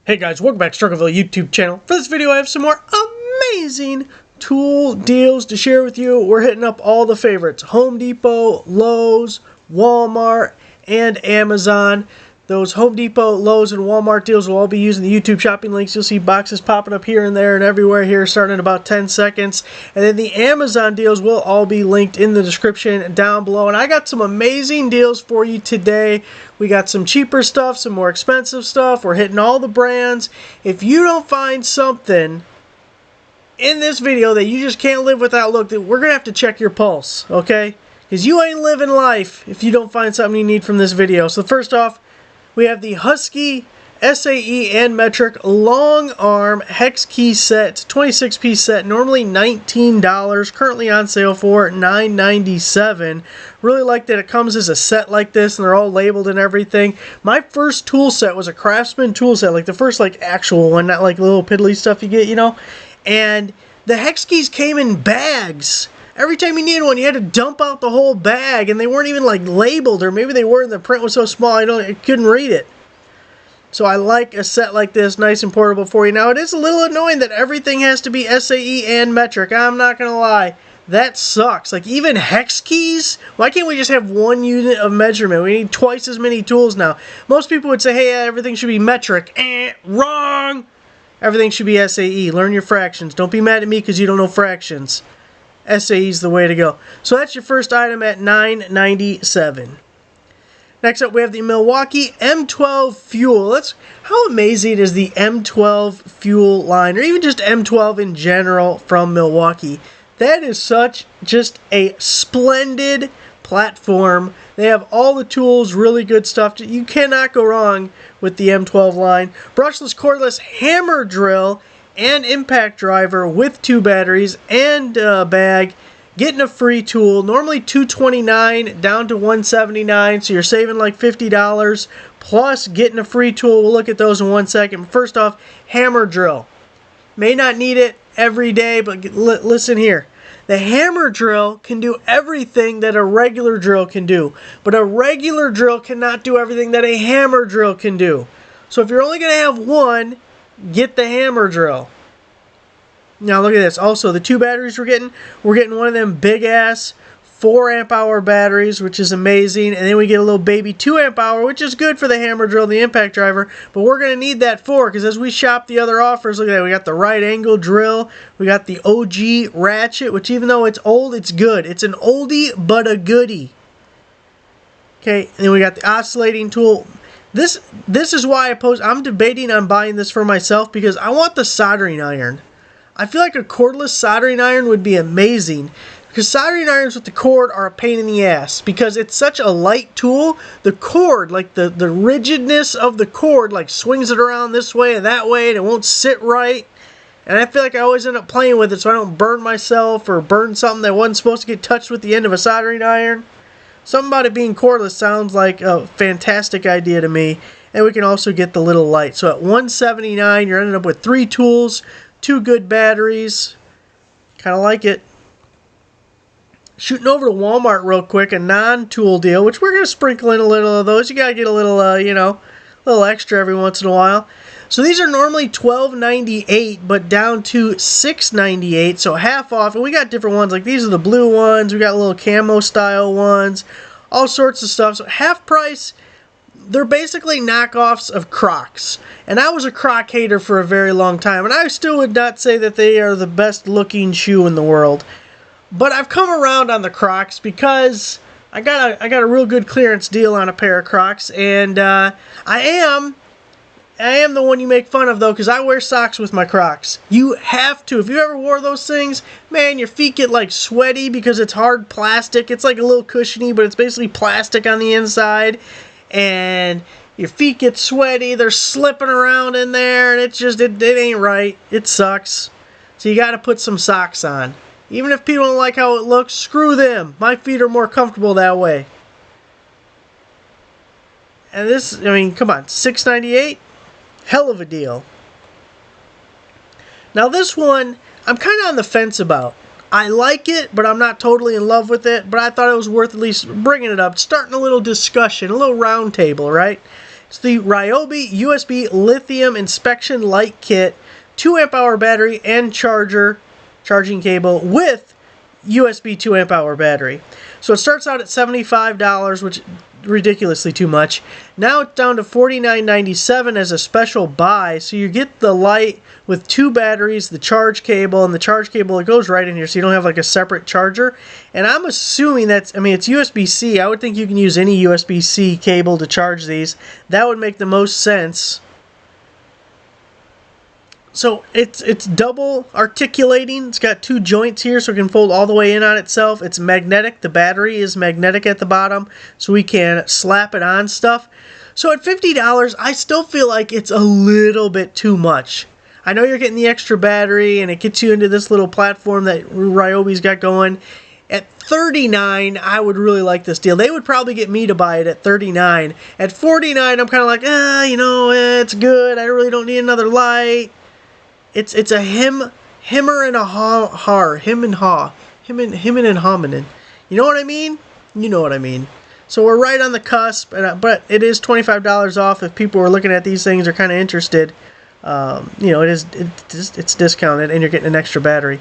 Hey guys, welcome back to Rockford YouTube channel. For this video I have some more amazing tool deals to share with you. We're hitting up all the favorites. Home Depot, Lowe's, Walmart, and Amazon. Those Home Depot, Lowe's, and Walmart deals will all be using the YouTube shopping links. You'll see boxes popping up here and there and everywhere here starting in about 10 seconds. And then the Amazon deals will all be linked in the description down below. And I got some amazing deals for you today. We got some cheaper stuff, some more expensive stuff. We're hitting all the brands. If you don't find something in this video that you just can't live without, look, we're going to have to check your pulse, okay? Because you ain't living life if you don't find something you need from this video. So first off, we have the Husky SAE and Metric long arm hex key set, 26-piece set, normally $19, currently on sale for $9.97. Really like that it comes as a set like this and they're all labeled and everything. My first tool set was a Craftsman tool set, like the first like actual one, not like little piddly stuff you get, you know. And the hex keys came in bags. Every time you needed one, you had to dump out the whole bag, and they weren't even like labeled, or maybe they were, and the print was so small I couldn't read it. So I like a set like this, nice and portable for you. Now, it is a little annoying that everything has to be SAE and metric. I'm not going to lie. That sucks. Like, even hex keys? Why can't we just have one unit of measurement? We need twice as many tools now. Most people would say, hey, everything should be metric. Wrong! Everything should be SAE. Learn your fractions. Don't be mad at me because you don't know fractions. SAE is the way to go. So that's your first item at $9.97. Next up, we have the Milwaukee M12 Fuel. How amazing is the M12 Fuel line, or even just M12 in general from Milwaukee? That is just a splendid platform. They have all the tools, really good stuff. You cannot go wrong with the M12 line. Brushless, cordless hammer drill and impact driver with 2 batteries and a bag, getting a free tool, normally $229 down to $179, so you're saving like $50 plus getting a free tool. We'll look at those in 1 second. First off, hammer drill. May not need it every day, but listen here. The hammer drill can do everything that a regular drill can do, but a regular drill cannot do everything that a hammer drill can do. So if you're only going to have one, get the hammer drill. Now look at this. Also, the 2 batteries we're getting one of them big ass 4 amp hour batteries, which is amazing. And then we get a little baby 2 amp hour, which is good for the hammer drill and the impact driver. But we're going to need that 4, because as we shop the other offers, look at that. We got the right angle drill. We got the OG ratchet, which even though it's old, it's good. It's an oldie, but a goodie. Okay, and then we got the oscillating tool. This is why I'm debating on buying this for myself, because I want the soldering iron. I feel like a cordless soldering iron would be amazing, because soldering irons with the cord are a pain in the ass, because it's such a light tool. The cord, like the rigidness of the cord, like swings it around this way and that way, and it won't sit right. And I feel like I always end up playing with it so I don't burn myself or burn something that wasn't supposed to get touched with the end of a soldering iron. Something about it being cordless sounds like a fantastic idea to me. And we can also get the little light. So at $179, you're ending up with 3 tools, 2 good batteries. Kind of like it. Shooting over to Walmart real quick, a non-tool deal, which we're going to sprinkle in a little of those. You got to get a little, you know, a little extra every once in a while. So these are normally $12.98, but down to $6.98, so half off. And we got different ones, like these are the blue ones. We got little camo style ones, all sorts of stuff. So half price. They're basically knockoffs of Crocs. And I was a Croc hater for a very long time. And I still would not say that they are the best looking shoe in the world. But I've come around on the Crocs because I got a real good clearance deal on a pair of Crocs. And I am the one you make fun of, though, because I wear socks with my Crocs. You have to. If you ever wore those things, man, your feet get like sweaty because it's hard plastic. It's like a little cushiony, but it's basically plastic on the inside. And your feet get sweaty, they're slipping around in there, and it ain't right. It sucks. So you got to put some socks on. Even if people don't like how it looks, screw them. My feet are more comfortable that way. And this, I mean, come on, $6.98? Hell of a deal. Now this one, I'm kind of on the fence about. I like it, but I'm not totally in love with it. But I thought it was worth at least bringing it up, starting a little discussion, a little round table, right? It's the Ryobi USB Lithium Inspection Light Kit, 2 amp hour battery and charging cable with USB 2 amp hour battery. So it starts out at $75, which is ridiculously too much. Now it's down to $49.97 as a special buy. So you get the light with 2 batteries, the charge cable, and the charge cable, it goes right in here, so you don't have like a separate charger. And I'm assuming that's, I mean, it's USB-C. I would think you can use any USB-C cable to charge these. That would make the most sense. So it's double articulating. It's got 2 joints here, so it can fold all the way in on itself. It's magnetic. The battery is magnetic at the bottom, so we can slap it on stuff. So at $50, I still feel like it's a little bit too much. I know you're getting the extra battery, and it gets you into this little platform that Ryobi's got going. At $39, I would really like this deal. They would probably get me to buy it at $39. At $49, I'm kind of like, you know, it's good. I really don't need another light. It's a himmer and a him and hominin. You know what I mean? You know what I mean. So we're right on the cusp, but it is $25 off if people are looking at these things are kind of interested. You know, it's discounted, and you're getting an extra battery.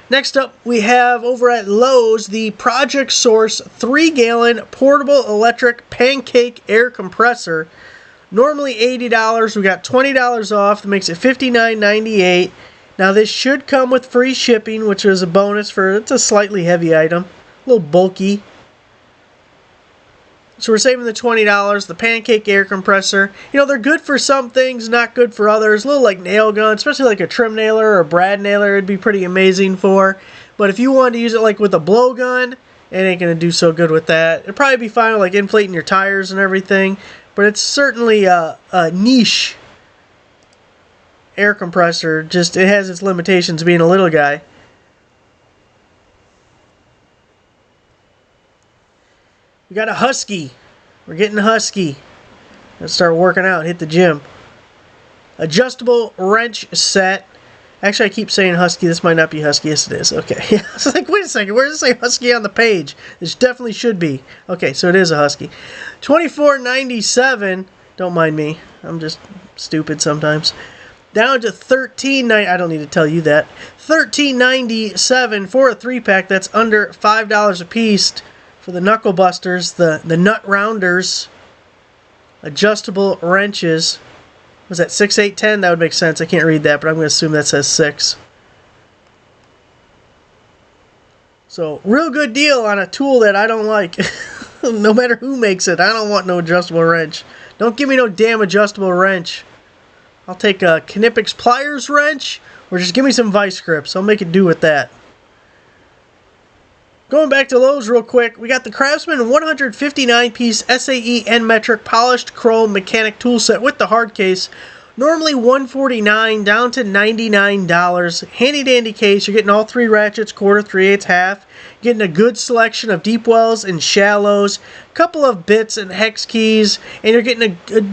Next up, we have over at Lowe's the Project Source 3-gallon portable electric pancake air compressor. Normally $80, we got $20 off. That makes it $59.98. Now this should come with free shipping, which is a bonus for, it's a slightly heavy item, a little bulky. So we're saving the $20. The pancake air compressor, you know, they're good for some things, not good for others. A little like nail gun, especially like a trim nailer or a brad nailer, it'd be pretty amazing for. But if you wanted to use it like with a blowgun, it ain't gonna do so good with that. It'd probably be fine with like inflating your tires and everything. But it's certainly a niche air compressor. Just it has its limitations being a little guy. We got a Husky. We're getting a Husky. Let's start working out. Hit the gym. Adjustable wrench set. Actually, I keep saying Husky. This might not be Husky. Yes, it is. Okay. I was like, wait a second. Where does it say Husky on the page? This definitely should be. Okay, so it is a Husky. $24.97. Don't mind me. I'm just stupid sometimes. Down to $13.90. I don't need to tell you that. $13.97 for a 3-pack. That's under $5 a piece for the Knuckle Busters, the Nut Rounders, adjustable wrenches. Was that 6, 8, 10? That would make sense. I can't read that, but I'm going to assume that says 6. So, real good deal on a tool that I don't like. No matter who makes it, I don't want no adjustable wrench. Don't give me no damn adjustable wrench. I'll take a Knipex pliers wrench, or just give me some vice grips. I'll make it do with that. Going back to Lowe's real quick, we got the Craftsman 159-piece SAE N-metric polished chrome mechanic tool set with the hard case. Normally $149 down to $99. Handy dandy case. You're getting all 3 ratchets, quarter, 3/8, half. Getting a good selection of deep wells and shallows. Couple of bits and hex keys. And you're getting a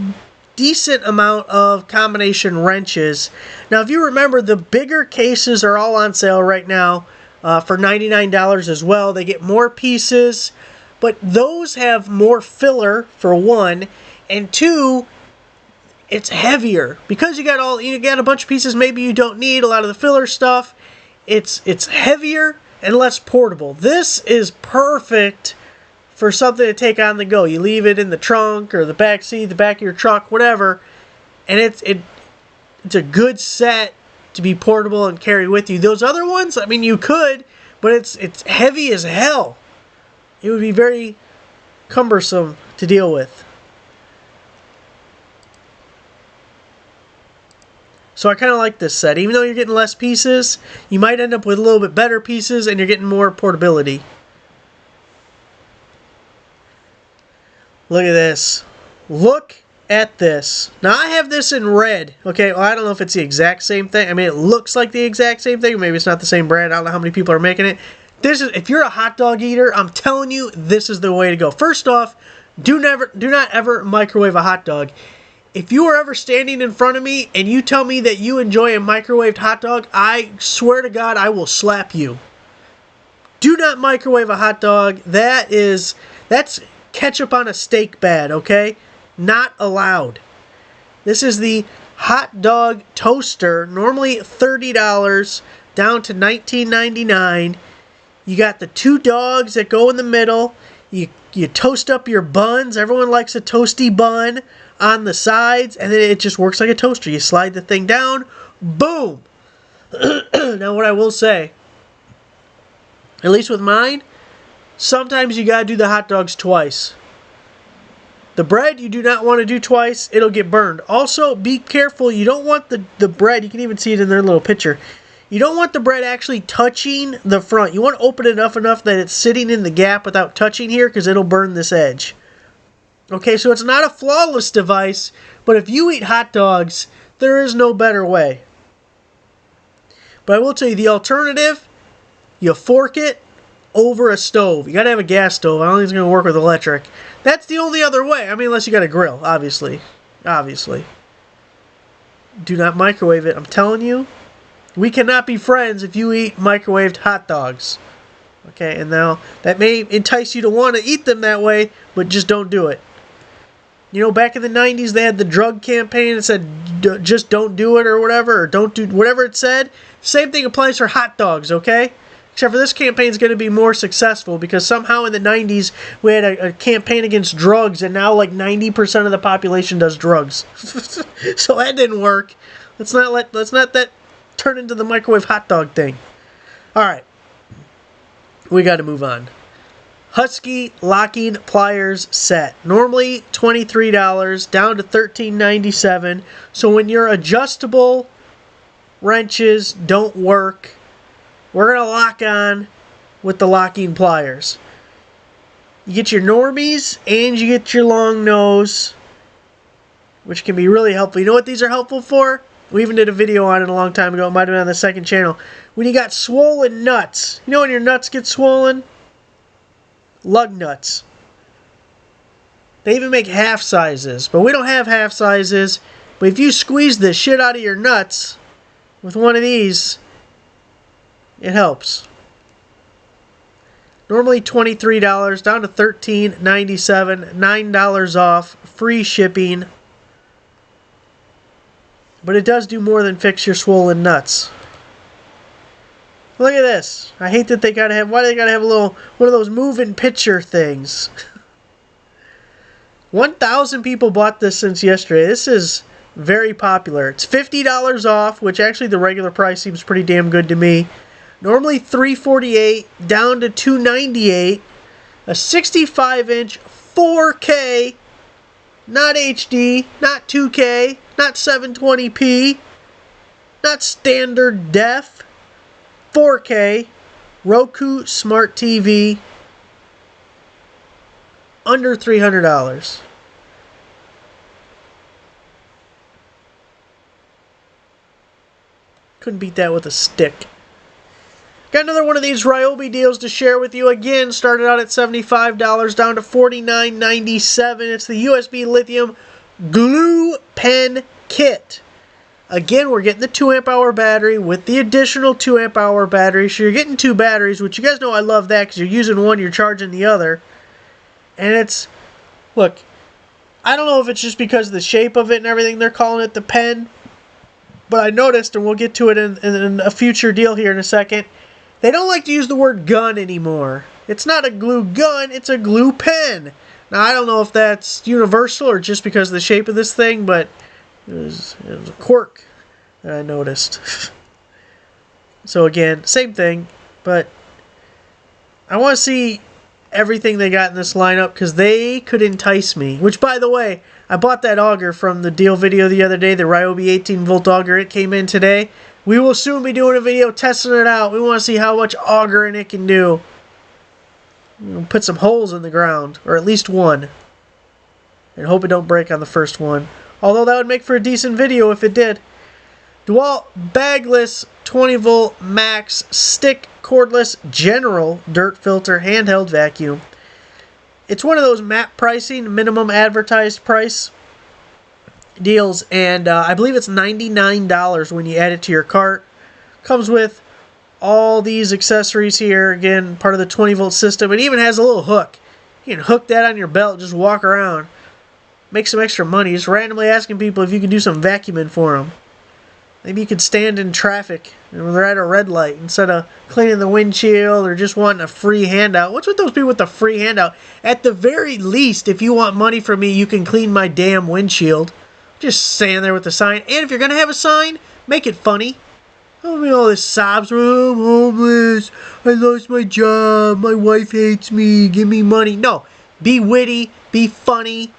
decent amount of combination wrenches. Now if you remember, the bigger cases are all on sale right now. For $99 as well. They get more pieces, but those have more filler for 1, and 2, it's heavier because you got a bunch of pieces maybe you don't need, a lot of the filler stuff. It's heavier and less portable. This is perfect for something to take on the go. You leave it in the trunk or the back seat, the back of your truck, whatever, and it's a good set to be portable and carry with you. Those other ones, I mean, you could, but it's heavy as hell. It would be very cumbersome to deal with. So I kind of like this set. Even though you're getting less pieces, you might end up with a little bit better pieces and you're getting more portability. Look at this. Look at this. Now I have this in red. Okay, well, I don't know if it's the exact same thing. I mean, it looks like the exact same thing. Maybe it's not the same brand. I don't know how many people are making it. This is, if you're a hot dog eater, I'm telling you, this is the way to go. First off, do not ever microwave a hot dog. If you are ever standing in front of me and you tell me that you enjoy a microwaved hot dog, I swear to God, I will slap you. Do not microwave a hot dog. That's ketchup on a steak bad, okay? Not allowed. This is the hot dog toaster, normally $30, down to $19.99. You got the 2 dogs that go in the middle. You toast up your buns. Everyone likes a toasty bun on the sides, and then it just works like a toaster. You slide the thing down, boom. Now what I will say, at least with mine, sometimes you gotta do the hot dogs twice. The bread you do not want to do twice. It'll get burned. Also, be careful. You don't want the bread. You can even see it in their little picture. You don't want the bread actually touching the front. You want to open it enough that it's sitting in the gap without touching here, because it'll burn this edge. Okay, so it's not a flawless device, but if you eat hot dogs, there is no better way. But I will tell you, the alternative, you fork it over a stove. You got to have a gas stove. I don't think it's going to work with electric. That's the only other way. I mean, unless you got a grill, obviously. Obviously. Do not microwave it. I'm telling you, we cannot be friends if you eat microwaved hot dogs. Okay, and now that may entice you to want to eat them that way, but just don't do it. You know, back in the 90s, they had the drug campaign that said, just don't do it or whatever, or don't do whatever it said. Same thing applies for hot dogs, okay? Except for this campaign is going to be more successful because somehow in the 90s we had a campaign against drugs, and now like 90% of the population does drugs. So that didn't work. Let's not that turn into the microwave hot dog thing. All right, we got to move on. Husky locking pliers set, normally $23, down to $13.97. So when your adjustable wrenches don't work, we're going to lock on with the locking pliers. You get your normies and you get your long nose, which can be really helpful. You know what these are helpful for? We even did a video on it a long time ago. It might have been on the second channel. When you got swollen nuts. You know when your nuts get swollen? Lug nuts. They even make half sizes, but we don't have half sizes. But if you squeeze the shit out of your nuts with one of these, it helps. Normally $23, down to $13.97, $9 off, free shipping. But it does do more than fix your swollen nuts. Look at this. I hate that they gotta have, why do they gotta have a little, one of those moving picture things? 1,000 people bought this since yesterday. This is very popular. It's $50 off, which actually the regular price seems pretty damn good to me. Normally $348, down to $298. A 65-inch 4K, not HD, not 2K, not 720p, not standard def, 4K, Roku Smart TV, under $300. Couldn't beat that with a stick. Got another one of these Ryobi deals to share with you. Again, started out at $75, down to $49.97. It's the USB lithium glue pen kit. Again, we're getting the 2 amp hour battery with the additional 2 amp hour battery. So you're getting 2 batteries, which you guys know I love that because you're using one, you're charging the other. And it's, look, I don't know if it's just because of the shape of it and everything they're calling it the pen. But I noticed, and we'll get to it in a future deal here in a second, they don't like to use the word gun anymore. It's not a glue gun, it's a glue pen. Now, I don't know if that's universal or just because of the shape of this thing, but it was a quirk that I noticed. So again, same thing, but I want to see everything they got in this lineup because they could entice me. Which, by the way, I bought that auger from the deal video the other day, the Ryobi 18-volt auger. It came in today. We will soon be doing a video testing it out. We want to see how much augering it can do. We'll put some holes in the ground, or at least one. And hope it don't break on the first one. Although that would make for a decent video if it did. DeWalt bagless 20-volt max stick cordless general dirt filter handheld vacuum. It's one of those MAP pricing, minimum advertised price deals, and I believe it's $99 when you add it to your cart. Comes with all these accessories here. Again, part of the 20-volt system. It even has a little hook. You can hook that on your belt, just walk around. make some extra money. Just randomly asking people if you can do some vacuuming for them. Maybe you could stand in traffic when they're at a red light instead of cleaning the windshield or just wanting a free handout. What's with those people with the free handout? At the very least, if you want money from me, you can clean my damn windshield. Just stand there with the sign. And if you're going to have a sign, make it funny. Don't be all this sobs. Oh, I'm homeless. I lost my job. My wife hates me. Give me money. No. Be witty. Be funny.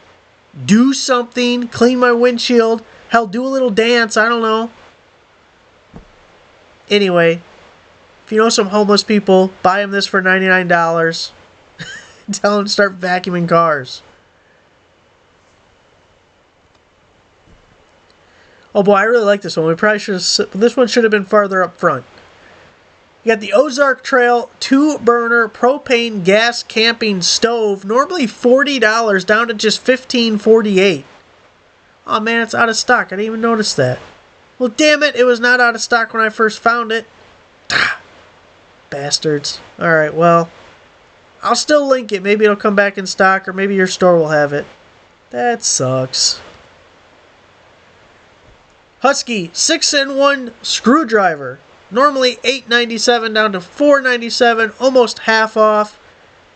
Do something. Clean my windshield. Hell, do a little dance. I don't know. Anyway, if you know some homeless people, buy them this for $99. Tell them to start vacuuming cars. Oh boy, I really like this one. We probably should have... This one should have been farther up front. You got the Ozark Trail 2-burner propane gas camping stove. Normally $40, down to just $15.48. Oh man, it's out of stock. I didn't even notice that. Well, damn it, it was not out of stock when I first found it. Bastards. Alright, well, I'll still link it. Maybe it'll come back in stock, or maybe your store will have it. That sucks. Husky 6-in-1 screwdriver. Normally $8.97 down to $4.97, almost half off.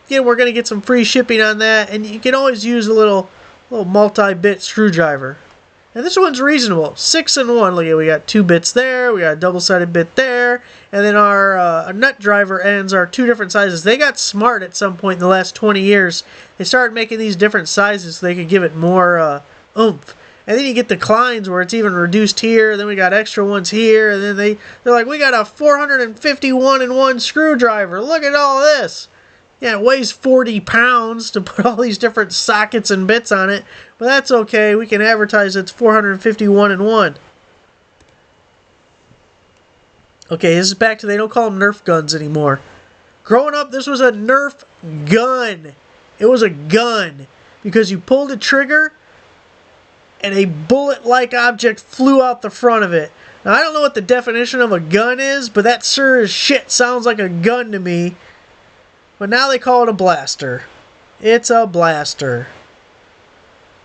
Again, we're going to get some free shipping on that, and you can always use a little multi-bit screwdriver. And this one's reasonable. 6-in-1. Look at, we got 2 bits there, we got a double-sided bit there, and then our nut driver ends are 2 different sizes. They got smart at some point in the last 20 years. They started making these different sizes so they could give it more oomph. And then you get the Kleins where it's even reduced here. Then we got extra ones here. And then they're like, we got a 451-in-1 screwdriver. Look at all this. Yeah, it weighs 40 pounds to put all these different sockets and bits on it. But that's okay. We can advertise it's 451-in-1. Okay, this is back to they don't call them Nerf guns anymore. Growing up, this was a Nerf gun. It was a gun. Because you pulled a trigger and a bullet-like object flew out the front of it. Now, I don't know what the definition of a gun is, but that sure as shit sounds like a gun to me. But now they call it a blaster. It's a blaster.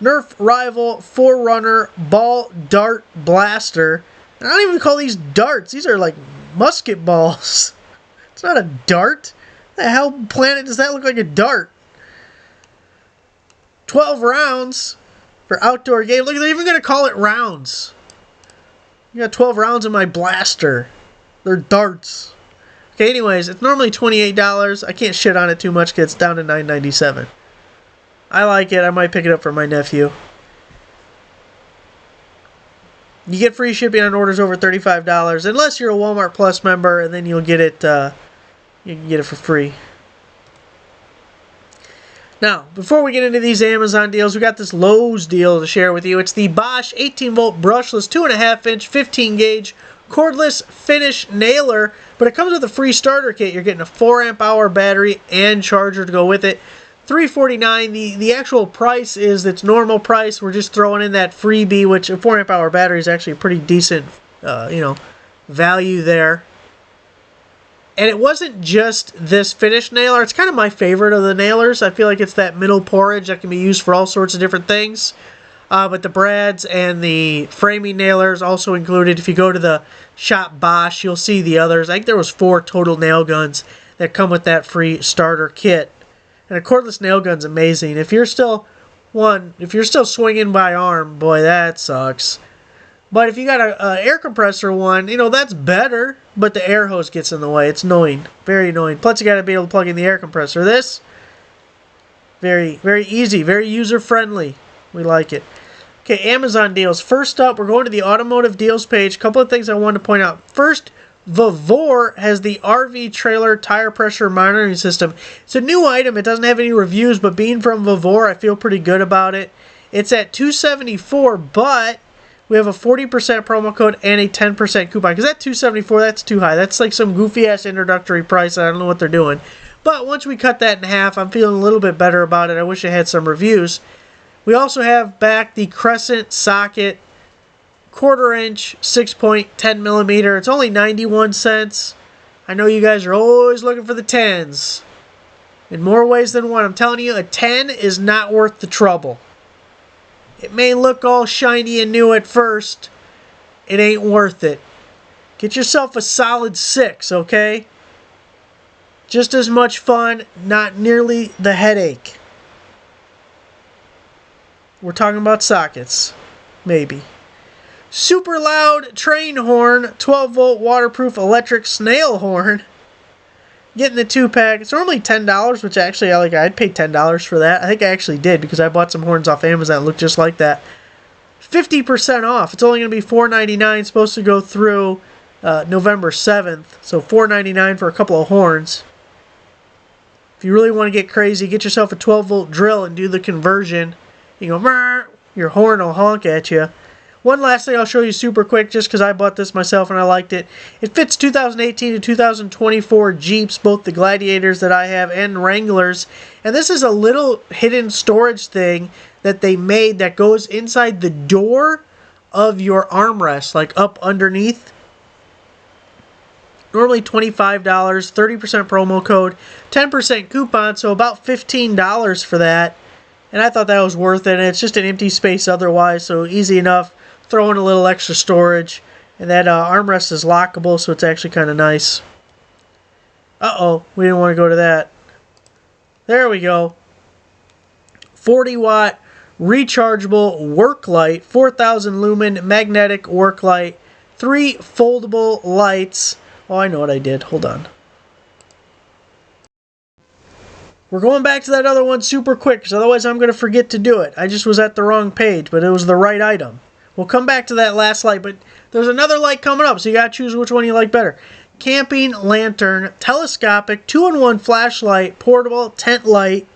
Nerf Rival 4Runner Ball Dart Blaster. I don't even call these darts. These are like musket balls. It's not a dart. The hell planet does that look like a dart? 12 rounds. For outdoor game. Look, they're even going to call it rounds. You got 12 rounds in my blaster. They're darts. Okay, anyways, it's normally $28. I can't shit on it too much because it's down to $9.97. I like it. I might pick it up for my nephew. You get free shipping on orders over $35, unless you're a Walmart Plus member, and then you'll get it. You can get it for free. Now, before we get into these Amazon deals, we got this Lowe's deal to share with you. It's the Bosch 18-volt brushless 2.5-inch 15-gauge cordless finish nailer, but it comes with a free starter kit. You're getting a 4-amp-hour battery and charger to go with it. $349. The actual price is its normal price. We're just throwing in that freebie, which a 4-amp-hour battery is actually a pretty decent, value there. And it wasn't just this finish nailer. It's kind of my favorite of the nailers. I feel like it's that middle porridge that can be used for all sorts of different things. But the brads and the framing nailers also included. If you go to the shop Bosch, you'll see the others. I think there was 4 total nail guns that come with that free starter kit. And a cordless nail gun's amazing. If you're still swinging by arm, boy, that sucks. But if you got an air compressor one, that's better. But the air hose gets in the way. It's annoying. Very annoying. Plus, you got to be able to plug in the air compressor. This, very, very easy. Very user-friendly. We like it. Okay, Amazon deals. First up, we're going to the automotive deals page. A couple of things I wanted to point out. First, Vavor has the RV trailer tire pressure monitoring system. It's a new item. It doesn't have any reviews, but being from Vavor, I feel pretty good about it. It's at $274, but we have a 40% promo code and a 10% coupon. Because that $274, that's too high. That's like some goofy-ass introductory price. I don't know what they're doing. But once we cut that in half, I'm feeling a little bit better about it. I wish I had some reviews. We also have back the Crescent socket, 1/4-inch, 6.10 millimeter. It's only 91 cents. I know you guys are always looking for the 10s. In more ways than one. I'm telling you, a 10 is not worth the trouble. It may look all shiny and new at first. It ain't worth it. Get yourself a solid 6, okay? Just as much fun, not nearly the headache. We're talking about sockets. Maybe. Super loud train horn, 12-volt waterproof electric snail horn. Getting the 2-pack. It's normally $10, which actually I like. I'd pay $10 for that. I think I actually did because I bought some horns off Amazon that look just like that. 50% off. It's only going to be $4.99. It's supposed to go through November 7th. So $4.99 for a couple of horns. If you really want to get crazy, get yourself a 12-volt drill and do the conversion. You go, "Mrr," your horn will honk at you. One last thing I'll show you super quick just because I bought this myself and I liked it. It fits 2018 to 2024 Jeeps, both the Gladiators that I have and Wranglers. And this is a little hidden storage thing that they made that goes inside the door of your armrest, like up underneath. Normally $25, 30% promo code, 10% coupon, so about $15 for that. And I thought that was worth it. And it's just an empty space otherwise, so easy enough. Throw in a little extra storage. And that armrest is lockable, so it's actually kind of nice. Uh-oh, we didn't want to go to that. There we go. 40-watt rechargeable work light, 4,000 lumen magnetic work light, 3 foldable lights. Oh, I know what I did. Hold on. We're going back to that other one super quick, because otherwise I'm going to forget to do it. I just was at the wrong page, but it was the right item. We'll come back to that last light, but there's another light coming up, so you got to choose which one you like better. Camping lantern, telescopic, 2-in-1 flashlight, portable tent light,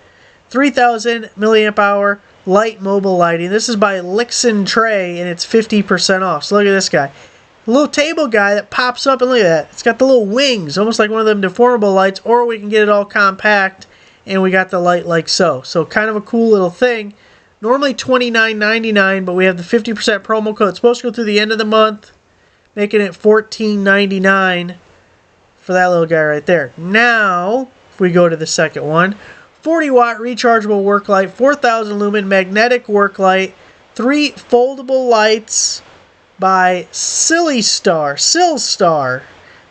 3,000 milliamp hour light mobile lighting. This is by Lixin Tray, and it's 50% off. So look at this guy. A little table guy that pops up, and look at that. It's got the little wings, almost like one of them deformable lights, or we can get it all compact, and we got the light like so. So kind of a cool little thing. Normally $29.99, but we have the 50% promo code. It's supposed to go through the end of the month, making it $14.99 for that little guy right there. Now, if we go to the second one, 40-watt rechargeable work light, 4,000 lumen magnetic work light, 3 foldable lights by Sillstar.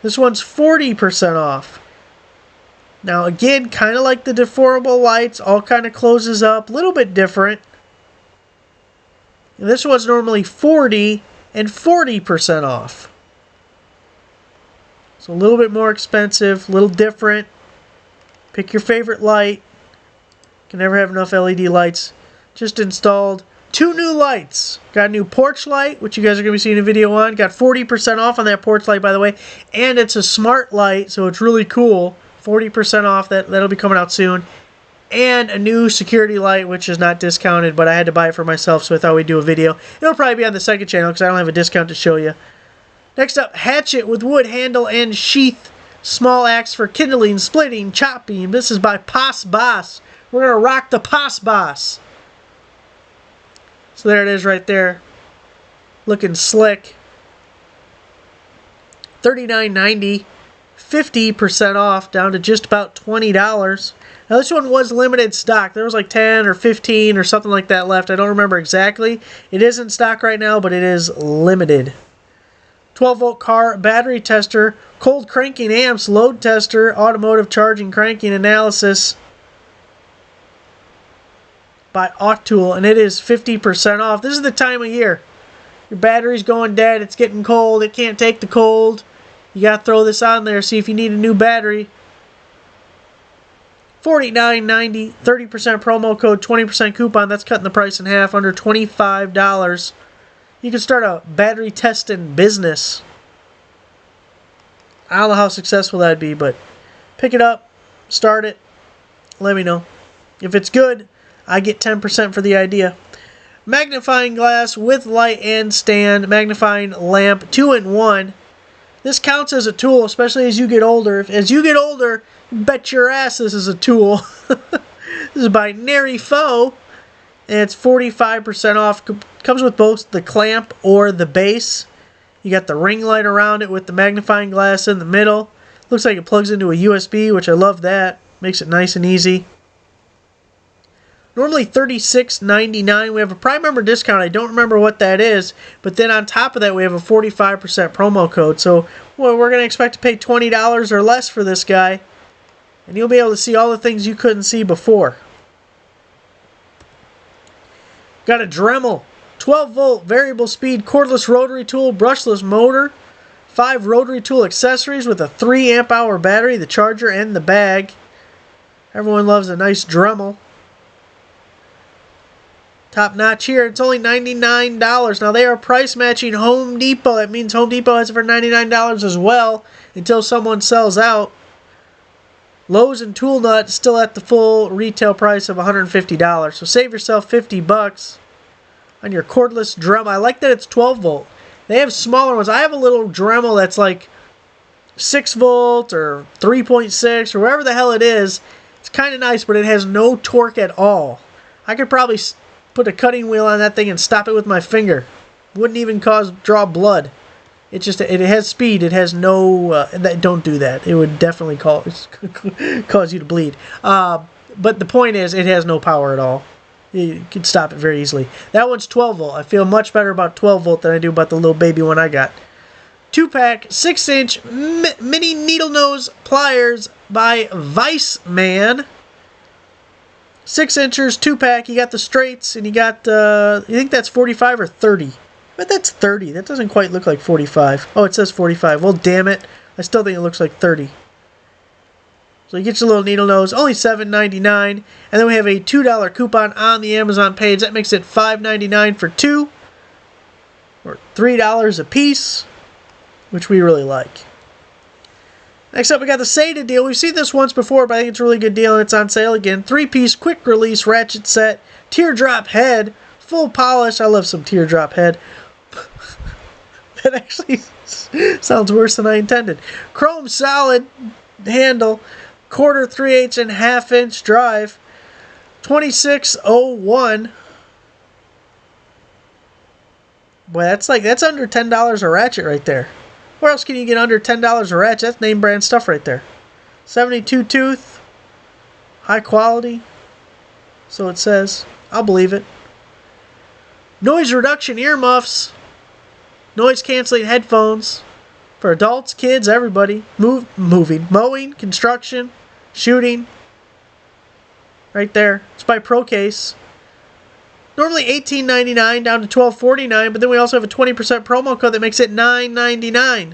This one's 40% off. Now again, kind of like the deformable lights, all kind of closes up, a little bit different. And this one's normally $40 and 40% off. So a little bit more expensive, a little different. Pick your favorite light. Can never have enough LED lights. Just installed 2 new lights. Got a new porch light, which you guys are going to be seeing a video on. Got 40% off on that porch light, by the way. And it's a smart light, so it's really cool. 40% off. That'll be coming out soon. And a new security light, which is not discounted, but I had to buy it for myself, so I thought we'd do a video. It'll probably be on the second channel, because I don't have a discount to show you. Next up, hatchet with wood handle and sheath. Small axe for kindling, splitting, chopping. This is by Pos Boss. We're going to rock the Pos Boss. So there it is right there. Looking slick. $39.90. 50% off, down to just about $20. Now this one was limited stock. There was like 10 or 15 or something like that left. I don't remember exactly. It is in stock right now, but it is limited. 12-volt car battery tester, cold cranking amps, load tester, automotive charging cranking analysis by Autool, and it is 50% off. This is the time of year. Your battery's going dead. It's getting cold. It can't take the cold. You got to throw this on there, see if you need a new battery. $49.90, 30% promo code, 20% coupon. That's cutting the price in half, under $25. You can start a battery testing business. I don't know how successful that'd be, but pick it up, start it, let me know. If it's good, I get 10% for the idea. Magnifying glass with light and stand, magnifying lamp, 2-in-1. This counts as a tool, especially as you get older. As you get older, bet your ass this is a tool. This is by Nary Foe, and it's 45% off. Comes with both the clamp or the base. You got the ring light around it with the magnifying glass in the middle. Looks like it plugs into a USB, which I love that. Makes it nice and easy. Normally $36.99. We have a Prime member discount. I don't remember what that is. But then on top of that, we have a 45% promo code. So well, we're going to expect to pay $20 or less for this guy. And you'll be able to see all the things you couldn't see before. Got a Dremel. 12-volt variable speed cordless rotary tool, brushless motor. 5 rotary tool accessories with a 3 amp hour battery, the charger, and the bag. Everyone loves a nice Dremel. Top notch here. It's only $99. Now they are price matching Home Depot. That means Home Depot has it for $99 as well until someone sells out. Lowe's and Tool Nut still at the full retail price of $150. So save yourself $50 on your cordless Dremel. I like that it's 12 volt. They have smaller ones. I have a little Dremel that's like 6 volt or 3.6 or whatever the hell it is. It's kind of nice, but it has no torque at all. I could probably put a cutting wheel on that thing and stop it with my finger. Wouldn't even draw blood. It has speed. It has no. Don't do that. It would definitely cause you to bleed. But the point is, it has no power at all. You can stop it very easily. That one's 12 volt. I feel much better about 12 volt than I do about the little baby one I got. 2-pack, 6-inch mini needle nose pliers by Weissman. 6 inchers, 2-pack. You got the straights, and you got, you think that's 45 or 30? But that's 30. That doesn't quite look like 45. Oh, it says 45. Well, damn it. I still think it looks like 30. So you get your little needle nose, only $7.99. And then we have a $2 coupon on the Amazon page. That makes it $5.99 for 2. Or $3 a piece, which we really like. Next up, we got the Seda deal. We've seen this once before, but I think it's a really good deal, and it's on sale again. 3-piece quick release ratchet set, teardrop head, full polish. I love some teardrop head. That actually sounds worse than I intended. Chrome solid handle, 1/4, 3/8, and 1/2-inch drive. $26.01. Boy, that's under $10 a ratchet right there. Where else can you get under $10 a ratchet? That's name brand stuff right there. 72 tooth, high quality. So it says. I'll believe it. Noise reduction earmuffs, noise canceling headphones for adults, kids, everybody. Moving, mowing, construction, shooting. Right there. It's by ProCase. Normally $18.99 down to $12.49, but then we also have a 20% promo code that makes it $9.99.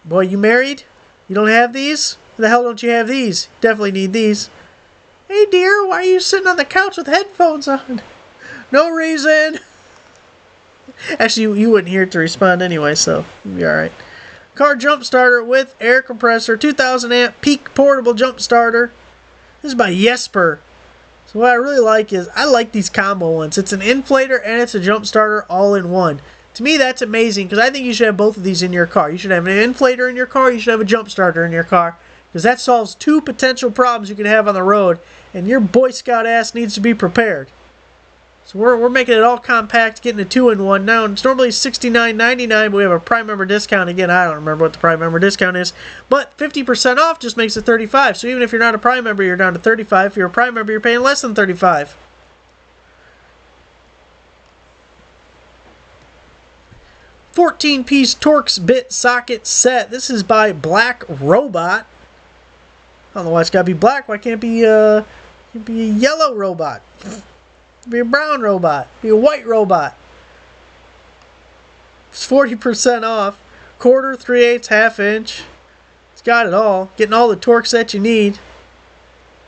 Boy, you married? You don't have these? Why the hell don't you have these? Definitely need these. Hey dear, why are you sitting on the couch with headphones on? No reason. Actually, you wouldn't hear it to respond anyway, so you'll be alright. Car jump starter with air compressor, 2,000 amp peak portable jump starter. This is by Jesper. So what I really like is, I like these combo ones. It's an inflator and it's a jump starter all in one. To me, that's amazing, because I think you should have both of these in your car. You should have an inflator in your car, you should have a jump starter in your car, because that solves 2 potential problems you could have on the road, and your Boy Scout ass needs to be prepared. So we're making it all compact, getting a 2-in-1. Now, it's normally $69.99, but we have a Prime member discount. Again, I don't remember what the Prime member discount is. But 50% off just makes it $35. So even if you're not a Prime member, you're down to $35. If you're a Prime member, you're paying less than $35. $14-piece Torx bit socket set. This is by Black Robot. I don't know why it's got to be black. Why can't it be a yellow robot? Be a brown robot. Be a white robot. It's 40% off. 1/4, 3/8, 1/2-inch. It's got it all. Getting all the Torx that you need.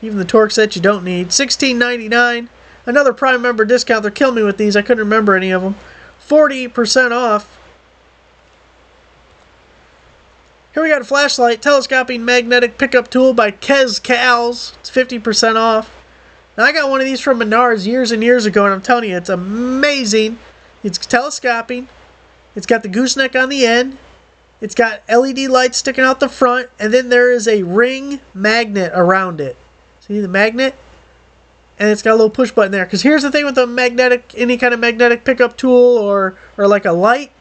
Even the Torx that you don't need. $16.99. Another Prime member discount. They're killing me with these. I couldn't remember any of them. 40% off. Here we got a flashlight. Telescoping magnetic pickup tool by Kez Cals. It's 50% off. Now, I got one of these from Menards years and years ago, and I'm telling you, it's amazing. It's telescoping. It's got the gooseneck on the end. It's got LED lights sticking out the front, and then there is a ring magnet around it. See the magnet? And it's got a little push button there. Because here's the thing with the magnetic, any kind of magnetic pickup tool or like a light.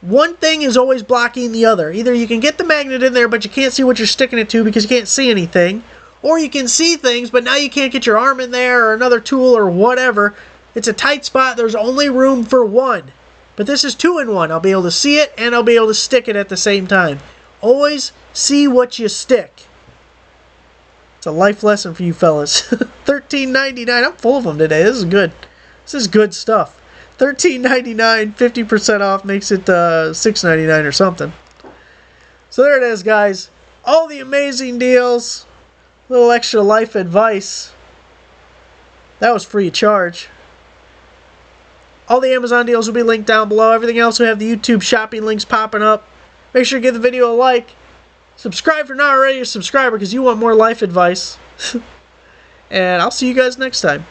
One thing is always blocking the other. Either you can get the magnet in there, but you can't see what you're sticking it to because you can't see anything. Or you can see things, but now you can't get your arm in there or another tool or whatever. It's a tight spot. There's only room for one. But this is 2-in-1. I'll be able to see it and I'll be able to stick it at the same time. Always see what you stick. It's a life lesson for you fellas. $13.99. I'm full of them today. This is good. This is good stuff. $13.99, 50% off makes it $6.99 or something. So there it is, guys. All the amazing deals. A little extra life advice. That was free of charge. All the Amazon deals will be linked down below. Everything else will have the YouTube shopping links popping up. Make sure you give the video a like. Subscribe if you're not already a subscriber because you want more life advice. And I'll see you guys next time.